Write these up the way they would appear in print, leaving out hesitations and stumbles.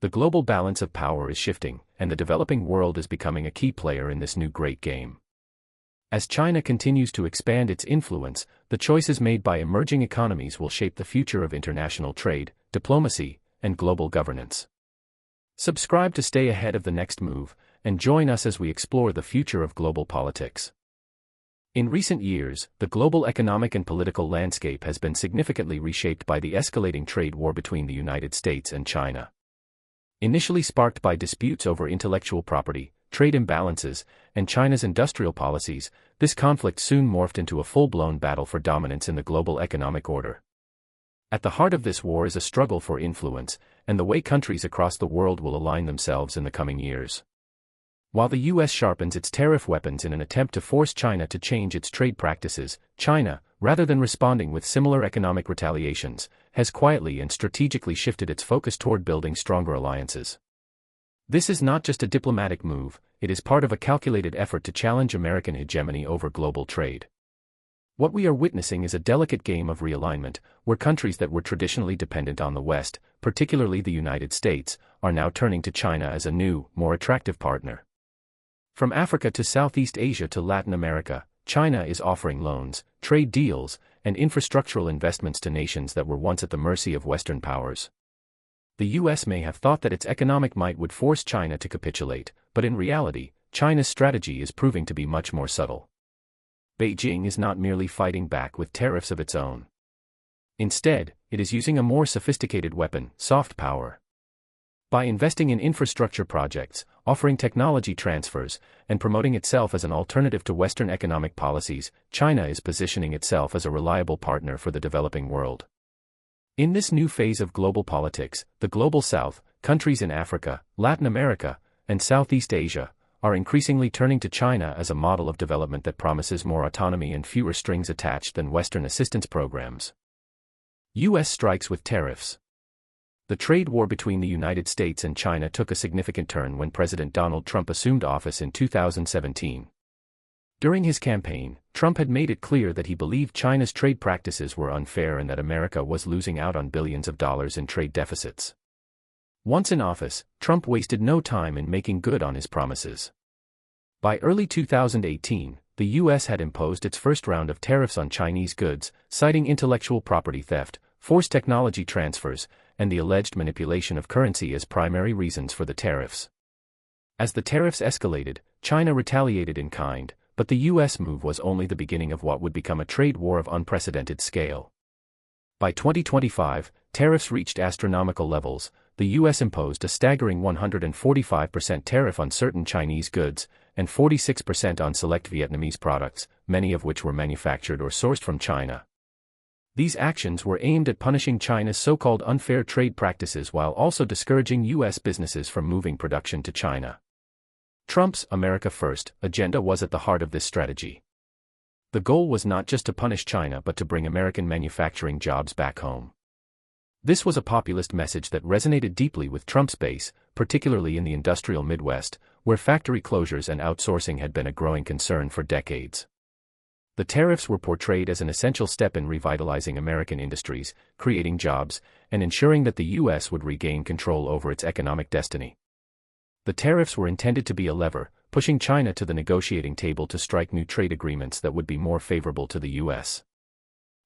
The global balance of power is shifting, and the developing world is becoming a key player in this new great game. As China continues to expand its influence, the choices made by emerging economies will shape the future of international trade, diplomacy, and global governance. Subscribe to stay ahead of the next move, and join us as we explore the future of global politics. In recent years, the global economic and political landscape has been significantly reshaped by the escalating trade war between the United States and China. Initially sparked by disputes over intellectual property, trade imbalances, and China's industrial policies, this conflict soon morphed into a full-blown battle for dominance in the global economic order. At the heart of this war is a struggle for influence, and the way countries across the world will align themselves in the coming years. While the U.S. sharpens its tariff weapons in an attempt to force China to change its trade practices, China, rather than responding with similar economic retaliations, has quietly and strategically shifted its focus toward building stronger alliances. This is not just a diplomatic move, it is part of a calculated effort to challenge American hegemony over global trade. What we are witnessing is a delicate game of realignment, where countries that were traditionally dependent on the West, particularly the United States, are now turning to China as a new, more attractive partner. From Africa to Southeast Asia to Latin America, China is offering loans, trade deals, and infrastructural investments to nations that were once at the mercy of Western powers. The U.S. may have thought that its economic might would force China to capitulate, but in reality, China's strategy is proving to be much more subtle. Beijing is not merely fighting back with tariffs of its own. Instead, it is using a more sophisticated weapon, soft power. By investing in infrastructure projects, offering technology transfers, and promoting itself as an alternative to Western economic policies, China is positioning itself as a reliable partner for the developing world. In this new phase of global politics, the Global South, countries in Africa, Latin America, and Southeast Asia, are increasingly turning to China as a model of development that promises more autonomy and fewer strings attached than Western assistance programs. U.S. strikes with tariffs. The trade war between the United States and China took a significant turn when President Donald Trump assumed office in 2017. During his campaign, Trump had made it clear that he believed China's trade practices were unfair and that America was losing out on billions of dollars in trade deficits. Once in office, Trump wasted no time in making good on his promises. By early 2018, the U.S. had imposed its first round of tariffs on Chinese goods, citing intellectual property theft, forced technology transfers, and the alleged manipulation of currency as primary reasons for the tariffs. As the tariffs escalated, China retaliated in kind, but the U.S. move was only the beginning of what would become a trade war of unprecedented scale. By 2025, tariffs reached astronomical levels. The U.S. imposed a staggering 145% tariff on certain Chinese goods, and 46% on select Vietnamese products, many of which were manufactured or sourced from China. These actions were aimed at punishing China's so-called unfair trade practices while also discouraging U.S. businesses from moving production to China. Trump's America First agenda was at the heart of this strategy. The goal was not just to punish China but to bring American manufacturing jobs back home. This was a populist message that resonated deeply with Trump's base, particularly in the industrial Midwest, where factory closures and outsourcing had been a growing concern for decades. The tariffs were portrayed as an essential step in revitalizing American industries, creating jobs, and ensuring that the U.S. would regain control over its economic destiny. The tariffs were intended to be a lever, pushing China to the negotiating table to strike new trade agreements that would be more favorable to the U.S.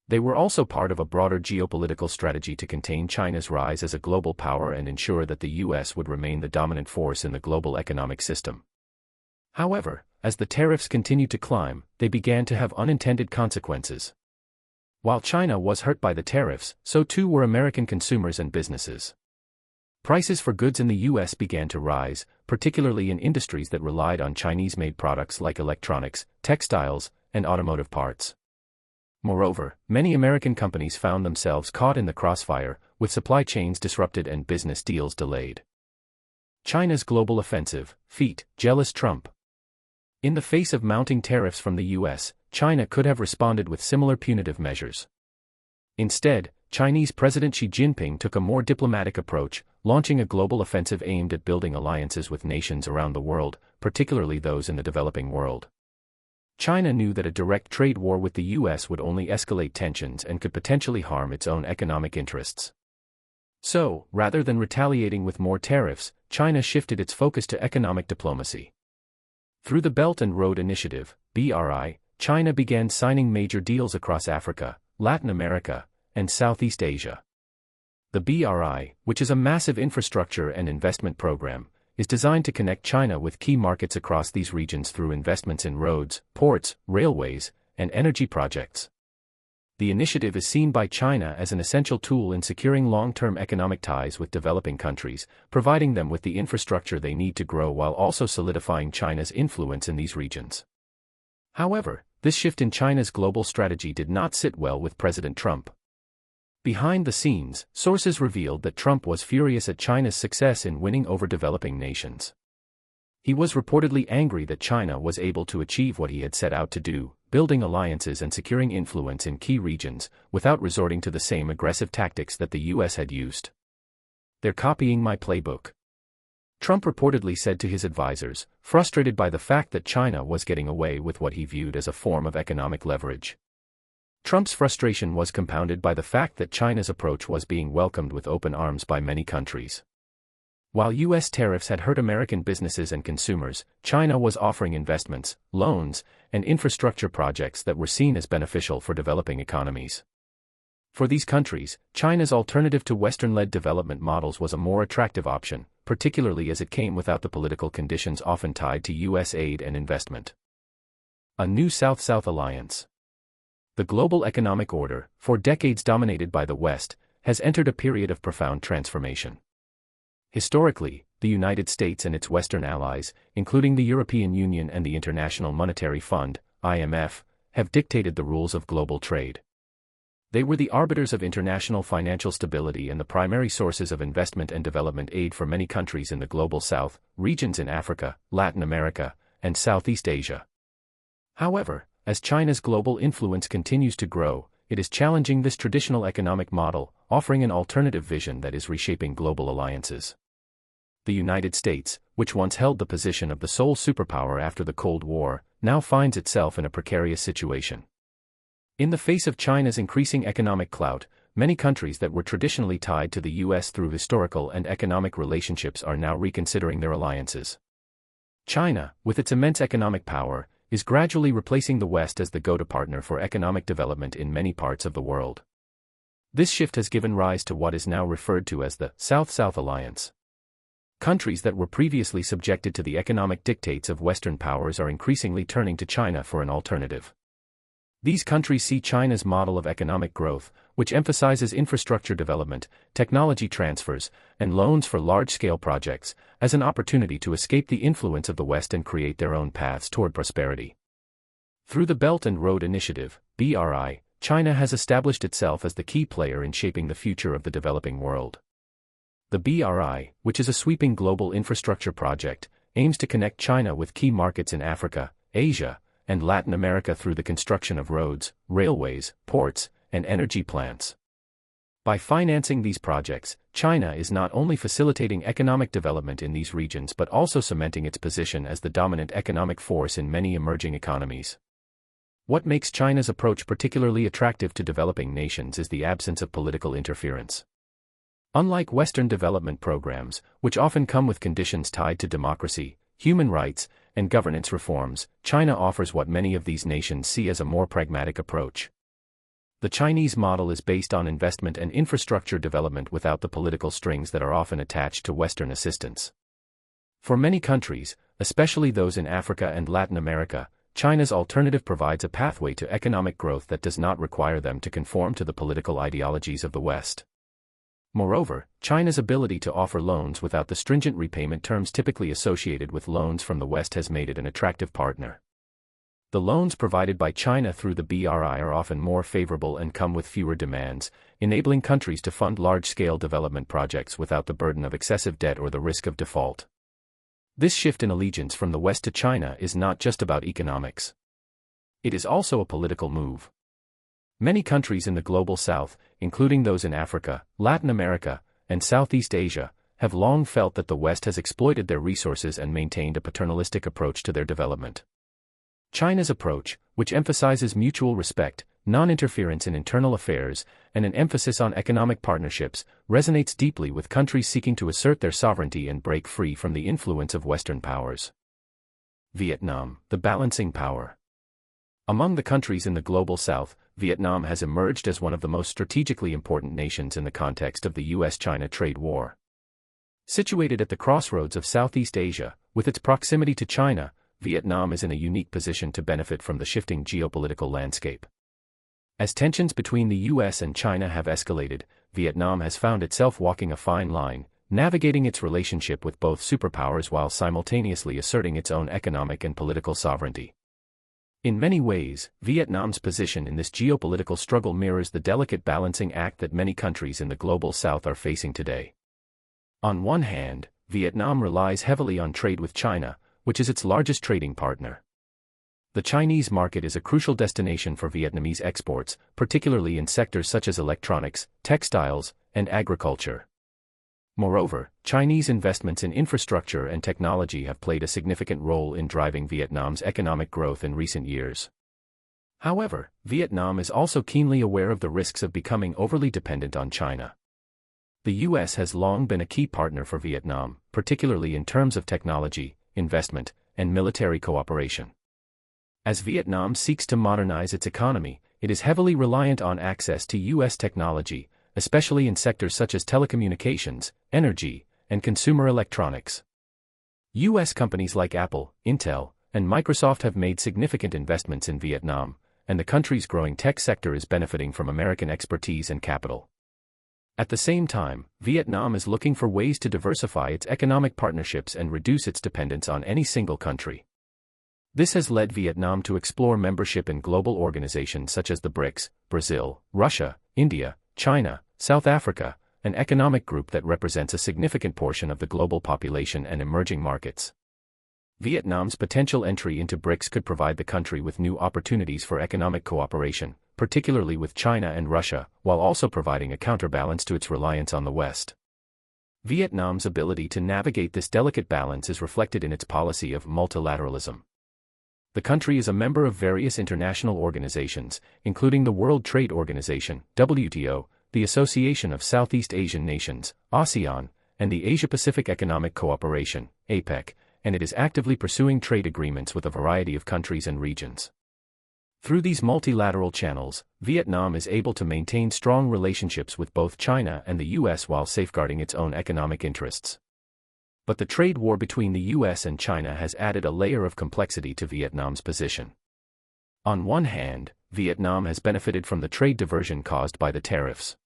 They were also part of a broader geopolitical strategy to contain China's rise as a global power and ensure that the U.S. would remain the dominant force in the global economic system. However, as the tariffs continued to climb, they began to have unintended consequences. While China was hurt by the tariffs, so too were American consumers and businesses. Prices for goods in the U.S. began to rise, particularly in industries that relied on Chinese-made products like electronics, textiles, and automotive parts. Moreover, many American companies found themselves caught in the crossfire, with supply chains disrupted and business deals delayed. China's global offensive, feat, jealous Trump. In the face of mounting tariffs from the U.S., China could have responded with similar punitive measures. Instead, Chinese President Xi Jinping took a more diplomatic approach, launching a global offensive aimed at building alliances with nations around the world, particularly those in the developing world. China knew that a direct trade war with the U.S. would only escalate tensions and could potentially harm its own economic interests. So, rather than retaliating with more tariffs, China shifted its focus to economic diplomacy. Through the Belt and Road Initiative, BRI, China began signing major deals across Africa, Latin America, and Southeast Asia. The BRI, which is a massive infrastructure and investment program, is designed to connect China with key markets across these regions through investments in roads, ports, railways, and energy projects. The initiative is seen by China as an essential tool in securing long-term economic ties with developing countries, providing them with the infrastructure they need to grow while also solidifying China's influence in these regions. However, this shift in China's global strategy did not sit well with President Trump. Behind the scenes, sources revealed that Trump was furious at China's success in winning over developing nations. He was reportedly angry that China was able to achieve what he had set out to do, building alliances and securing influence in key regions, without resorting to the same aggressive tactics that the US had used. "They're copying my playbook," Trump reportedly said to his advisors, frustrated by the fact that China was getting away with what he viewed as a form of economic leverage. Trump's frustration was compounded by the fact that China's approach was being welcomed with open arms by many countries. While US tariffs had hurt American businesses and consumers, China was offering investments, loans, and infrastructure projects that were seen as beneficial for developing economies. For these countries, China's alternative to Western-led development models was a more attractive option, particularly as it came without the political conditions often tied to US aid and investment. A new South-South alliance. The global economic order, for decades dominated by the West, has entered a period of profound transformation. Historically, the United States and its Western allies, including the European Union and the International Monetary Fund, IMF, have dictated the rules of global trade. They were the arbiters of international financial stability and the primary sources of investment and development aid for many countries in the Global South, regions in Africa, Latin America, and Southeast Asia. However, as China's global influence continues to grow, it is challenging this traditional economic model, offering an alternative vision that is reshaping global alliances. The United States, which once held the position of the sole superpower after the Cold War, now finds itself in a precarious situation. In the face of China's increasing economic clout, many countries that were traditionally tied to the US through historical and economic relationships are now reconsidering their alliances. China, with its immense economic power, is gradually replacing the West as the go-to partner for economic development in many parts of the world. This shift has given rise to what is now referred to as the South-South Alliance. Countries that were previously subjected to the economic dictates of Western powers are increasingly turning to China for an alternative. These countries see China's model of economic growth, which emphasizes infrastructure development, technology transfers, and loans for large-scale projects, as an opportunity to escape the influence of the West and create their own paths toward prosperity. Through the Belt and Road Initiative, BRI, China has established itself as the key player in shaping the future of the developing world. The BRI, which is a sweeping global infrastructure project, aims to connect China with key markets in Africa, Asia, and Latin America through the construction of roads, railways, ports, and energy plants. By financing these projects, China is not only facilitating economic development in these regions but also cementing its position as the dominant economic force in many emerging economies. What makes China's approach particularly attractive to developing nations is the absence of political interference. Unlike Western development programs, which often come with conditions tied to democracy, human rights, and governance reforms, China offers what many of these nations see as a more pragmatic approach. The Chinese model is based on investment and infrastructure development without the political strings that are often attached to Western assistance. For many countries, especially those in Africa and Latin America, China's alternative provides a pathway to economic growth that does not require them to conform to the political ideologies of the West. Moreover, China's ability to offer loans without the stringent repayment terms typically associated with loans from the West has made it an attractive partner. The loans provided by China through the BRI are often more favorable and come with fewer demands, enabling countries to fund large-scale development projects without the burden of excessive debt or the risk of default. This shift in allegiance from the West to China is not just about economics. It is also a political move. Many countries in the Global South, including those in Africa, Latin America, and Southeast Asia, have long felt that the West has exploited their resources and maintained a paternalistic approach to their development. China's approach, which emphasizes mutual respect, non-interference in internal affairs, and an emphasis on economic partnerships, resonates deeply with countries seeking to assert their sovereignty and break free from the influence of Western powers. Vietnam, the balancing power. Among the countries in the global south, Vietnam has emerged as one of the most strategically important nations in the context of the US-China trade war. Situated at the crossroads of Southeast Asia, with its proximity to China, Vietnam is in a unique position to benefit from the shifting geopolitical landscape. As tensions between the US and China have escalated, Vietnam has found itself walking a fine line, navigating its relationship with both superpowers while simultaneously asserting its own economic and political sovereignty. In many ways, Vietnam's position in this geopolitical struggle mirrors the delicate balancing act that many countries in the global south are facing today. On one hand, Vietnam relies heavily on trade with China, which is its largest trading partner. The Chinese market is a crucial destination for Vietnamese exports, particularly in sectors such as electronics, textiles, and agriculture. Moreover, Chinese investments in infrastructure and technology have played a significant role in driving Vietnam's economic growth in recent years. However, Vietnam is also keenly aware of the risks of becoming overly dependent on China. The US has long been a key partner for Vietnam, particularly in terms of technology, investment, and military cooperation. As Vietnam seeks to modernize its economy, it is heavily reliant on access to US technology, especially in sectors such as telecommunications, energy, and consumer electronics. US companies like Apple, Intel, and Microsoft have made significant investments in Vietnam, and the country's growing tech sector is benefiting from American expertise and capital. At the same time, Vietnam is looking for ways to diversify its economic partnerships and reduce its dependence on any single country. This has led Vietnam to explore membership in global organizations such as the BRICS, Brazil, Russia, India, China, South Africa, an economic group that represents a significant portion of the global population and emerging markets. Vietnam's potential entry into BRICS could provide the country with new opportunities for economic cooperation, particularly with China and Russia, while also providing a counterbalance to its reliance on the West. Vietnam's ability to navigate this delicate balance is reflected in its policy of multilateralism. The country is a member of various international organizations, including the World Trade Organization, WTO, the Association of Southeast Asian Nations, ASEAN, and the Asia-Pacific Economic Cooperation, APEC, and it is actively pursuing trade agreements with a variety of countries and regions. Through these multilateral channels, Vietnam is able to maintain strong relationships with both China and the US while safeguarding its own economic interests. But the trade war between the US and China has added a layer of complexity to Vietnam's position. On one hand, Vietnam has benefited from the trade diversion caused by the tariffs.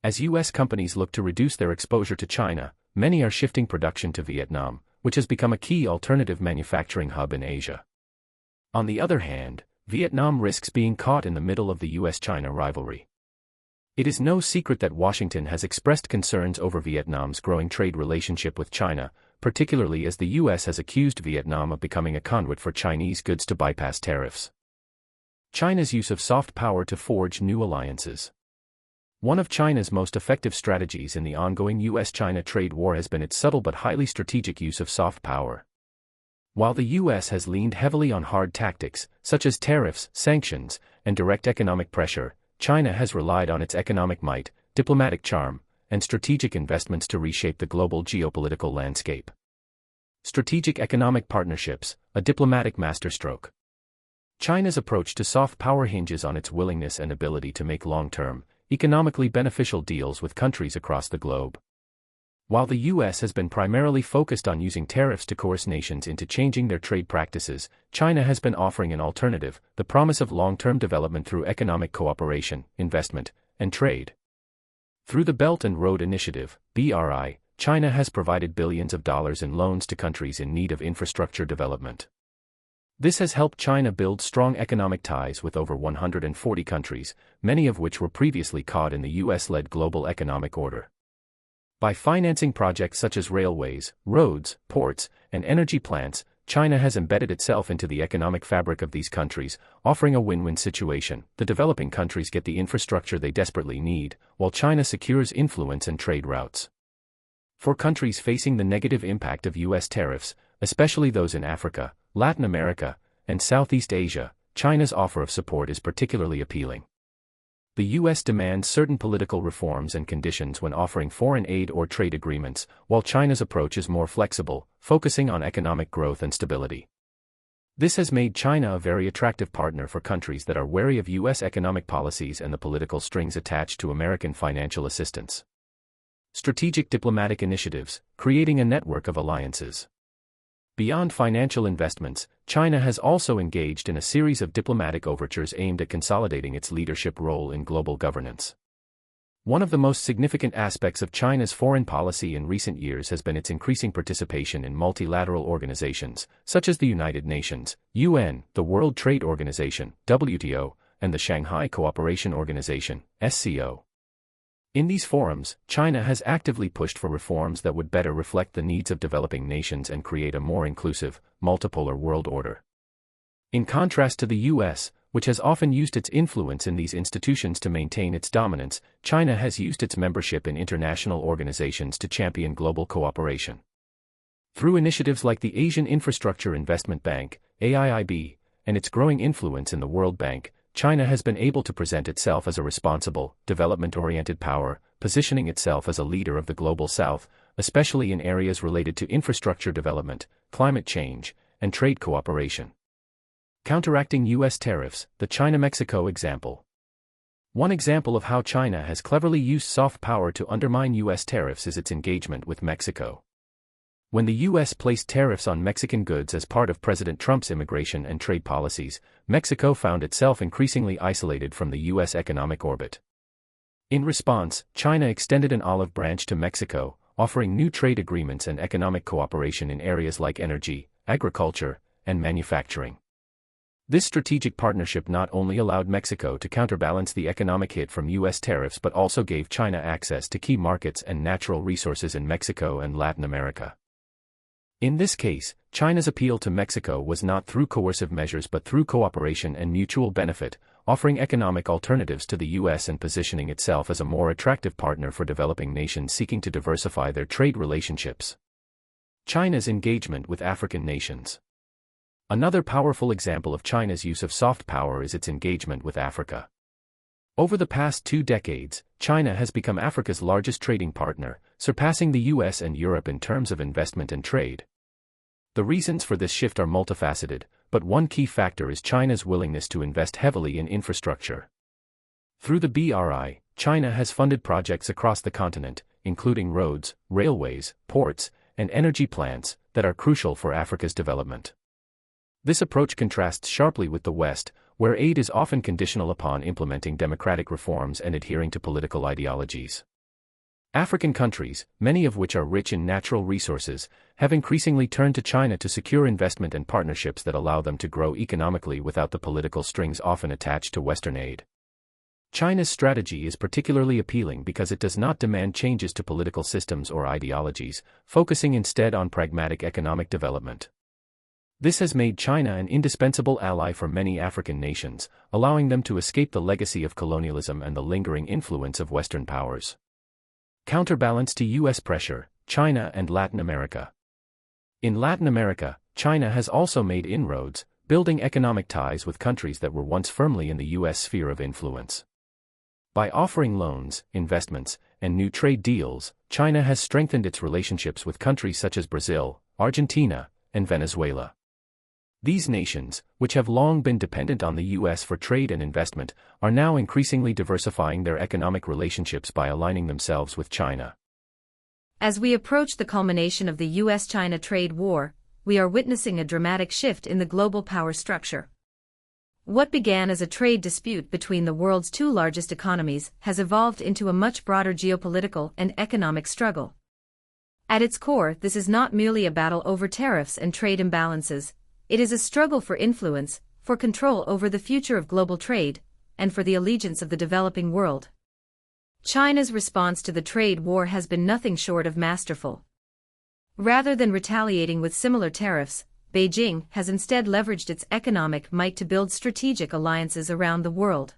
As US companies look to reduce their exposure to China, many are shifting production to Vietnam, which has become a key alternative manufacturing hub in Asia. On the other hand, Vietnam risks being caught in the middle of the US-China rivalry. It is no secret that Washington has expressed concerns over Vietnam's growing trade relationship with China, particularly as the US has accused Vietnam of becoming a conduit for Chinese goods to bypass tariffs. China's use of soft power to forge new alliances. One of China's most effective strategies in the ongoing US-China trade war has been its subtle but highly strategic use of soft power. While the US has leaned heavily on hard tactics, such as tariffs, sanctions, and direct economic pressure, China has relied on its economic might, diplomatic charm, and strategic investments to reshape the global geopolitical landscape. Strategic economic partnerships, a diplomatic masterstroke. China's approach to soft power hinges on its willingness and ability to make long-term, economically beneficial deals with countries across the globe. While the US has been primarily focused on using tariffs to coerce nations into changing their trade practices, China has been offering an alternative, the promise of long-term development through economic cooperation, investment, and trade. Through the Belt and Road Initiative, BRI, China has provided billions of dollars in loans to countries in need of infrastructure development. This has helped China build strong economic ties with over 140 countries, many of which were previously caught in the US-led global economic order. By financing projects such as railways, roads, ports, and energy plants, China has embedded itself into the economic fabric of these countries, offering a win-win situation. The developing countries get the infrastructure they desperately need, while China secures influence and trade routes. For countries facing the negative impact of US tariffs, especially those in Africa, Latin America, and Southeast Asia, China's offer of support is particularly appealing. The U.S. demands certain political reforms and conditions when offering foreign aid or trade agreements, while China's approach is more flexible, focusing on economic growth and stability. This has made China a very attractive partner for countries that are wary of U.S. economic policies and the political strings attached to American financial assistance. Strategic diplomatic initiatives, creating a network of alliances. Beyond financial investments, China has also engaged in a series of diplomatic overtures aimed at consolidating its leadership role in global governance. One of the most significant aspects of China's foreign policy in recent years has been its increasing participation in multilateral organizations, such as the United Nations, UN, the World Trade Organization, WTO, and the Shanghai Cooperation Organization, SCO. In these forums, China has actively pushed for reforms that would better reflect the needs of developing nations and create a more inclusive, multipolar world order. In contrast to the U.S., which has often used its influence in these institutions to maintain its dominance, China has used its membership in international organizations to champion global cooperation. Through initiatives like the Asian Infrastructure Investment Bank, AIIB, and its growing influence in the World Bank, China has been able to present itself as a responsible, development-oriented power, positioning itself as a leader of the Global South, especially in areas related to infrastructure development, climate change, and trade cooperation. Counteracting U.S. tariffs, the China-Mexico example. One example of how China has cleverly used soft power to undermine U.S. tariffs is its engagement with Mexico. When the U.S. placed tariffs on Mexican goods as part of President Trump's immigration and trade policies, Mexico found itself increasingly isolated from the U.S. economic orbit. In response, China extended an olive branch to Mexico, offering new trade agreements and economic cooperation in areas like energy, agriculture, and manufacturing. This strategic partnership not only allowed Mexico to counterbalance the economic hit from U.S. tariffs but also gave China access to key markets and natural resources in Mexico and Latin America. In this case, China's appeal to Mexico was not through coercive measures but through cooperation and mutual benefit, offering economic alternatives to the U.S. and positioning itself as a more attractive partner for developing nations seeking to diversify their trade relationships. China's engagement with African nations. Another powerful example of China's use of soft power is its engagement with Africa. Over the past 2 decades, China has become Africa's largest trading partner, surpassing the US and Europe in terms of investment and trade. The reasons for this shift are multifaceted, but one key factor is China's willingness to invest heavily in infrastructure. Through the BRI, China has funded projects across the continent, including roads, railways, ports, and energy plants, that are crucial for Africa's development. This approach contrasts sharply with the West, where aid is often conditional upon implementing democratic reforms and adhering to political ideologies. African countries, many of which are rich in natural resources, have increasingly turned to China to secure investment and partnerships that allow them to grow economically without the political strings often attached to Western aid. China's strategy is particularly appealing because it does not demand changes to political systems or ideologies, focusing instead on pragmatic economic development. This has made China an indispensable ally for many African nations, allowing them to escape the legacy of colonialism and the lingering influence of Western powers. Counterbalance to U.S. pressure, China and Latin America. In Latin America, China has also made inroads, building economic ties with countries that were once firmly in the U.S. sphere of influence. By offering loans, investments, and new trade deals, China has strengthened its relationships with countries such as Brazil, Argentina, and Venezuela. These nations, which have long been dependent on the U.S. for trade and investment, are now increasingly diversifying their economic relationships by aligning themselves with China. As we approach the culmination of the U.S.-China trade war, we are witnessing a dramatic shift in the global power structure. What began as a trade dispute between the world's 2 largest economies has evolved into a much broader geopolitical and economic struggle. At its core, this is not merely a battle over tariffs and trade imbalances. It is a struggle for influence, for control over the future of global trade, and for the allegiance of the developing world. China's response to the trade war has been nothing short of masterful. Rather than retaliating with similar tariffs, Beijing has instead leveraged its economic might to build strategic alliances around the world.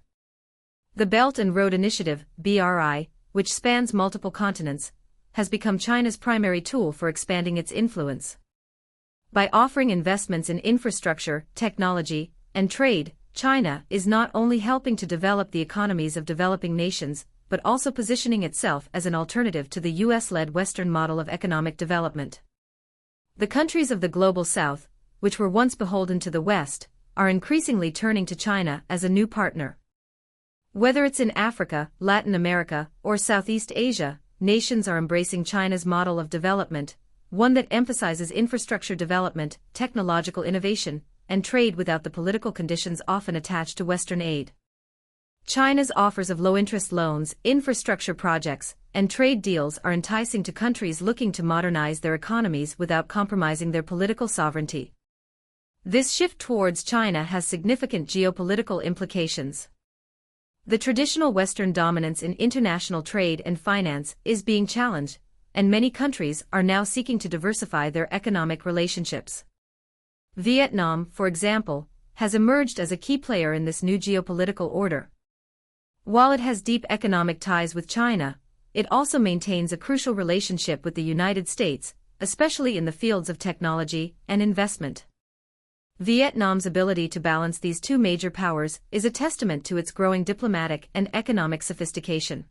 The Belt and Road Initiative, BRI, which spans multiple continents, has become China's primary tool for expanding its influence. By offering investments in infrastructure, technology, and trade, China is not only helping to develop the economies of developing nations, but also positioning itself as an alternative to the US-led Western model of economic development. The countries of the Global South, which were once beholden to the West, are increasingly turning to China as a new partner. Whether it's in Africa, Latin America, or Southeast Asia, nations are embracing China's model of development, one that emphasizes infrastructure development, technological innovation, and trade without the political conditions often attached to Western aid. China's offers of low-interest loans, infrastructure projects, and trade deals are enticing to countries looking to modernize their economies without compromising their political sovereignty. This shift towards China has significant geopolitical implications. The traditional Western dominance in international trade and finance is being challenged, and many countries are now seeking to diversify their economic relationships. Vietnam, for example, has emerged as a key player in this new geopolitical order. While it has deep economic ties with China, it also maintains a crucial relationship with the United States, especially in the fields of technology and investment. Vietnam's ability to balance these two major powers is a testament to its growing diplomatic and economic sophistication.